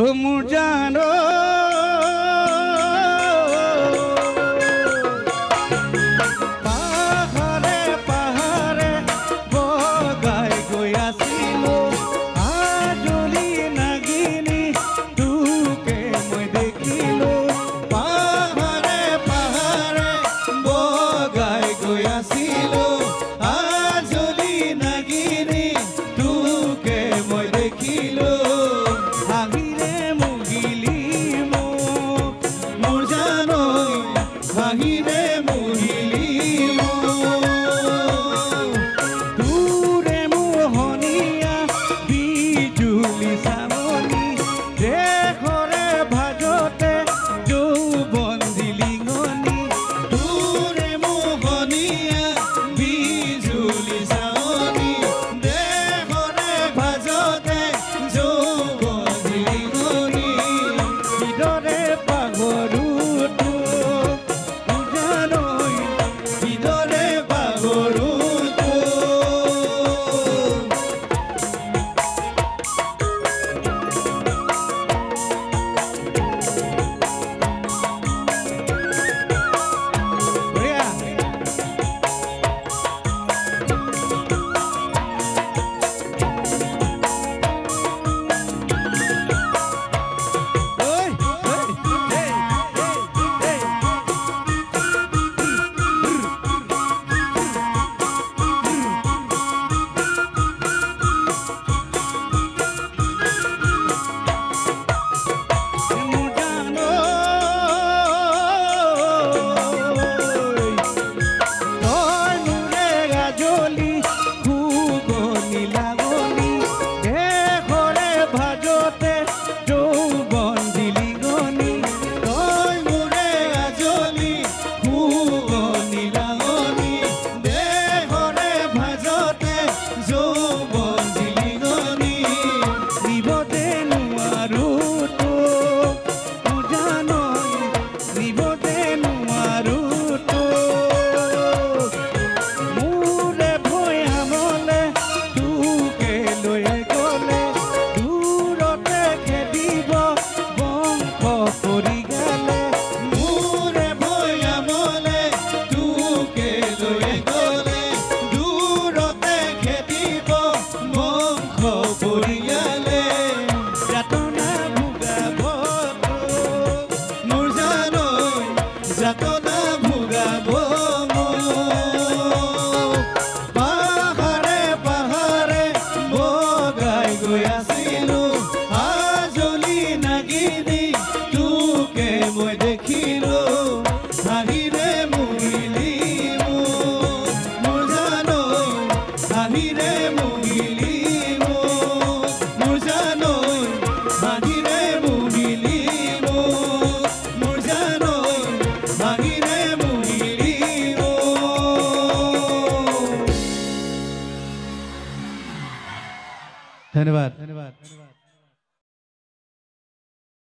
ও মোর জানো পাহাড়ে পাহাড়ে বগাই গৈ আছিলো আজলি নাগিনী তোকে মই দেখিলো পাহাড়ে পাহাড়ে বগাই গৈ আছিলো আজলি নাগিনী তোকে মই দেখিলো হাঁহিৰে মুহিলি মোক মোৰ জানো হাঁহিৰে মুহিলি দূৰে মোহনীয়া বিজুলি চামনি দেশৰে ভাজতে যৌৱন দিলিঙনি দূৰে মোহনীয়া বিজুলি চামনি দেশৰে ভাজতে যৌৱন দিলিঙনি হৃদৰে পাগৰু হৃদৰে পাগৰু যাতনা ভোগাব পাহাড়ে পাহাড়ে বগাই গৈ আছিলো আজলি নাগিনী তোকে মই দেখিলো হাঁহিৰে মুহিলি মোৰ জানো হাঁহিৰে মুহিলি মোৰ জানো হাঁহিৰে মুহিলি মোৰ জানো হাঁহিৰে মুহিলি ধন্যবাদ।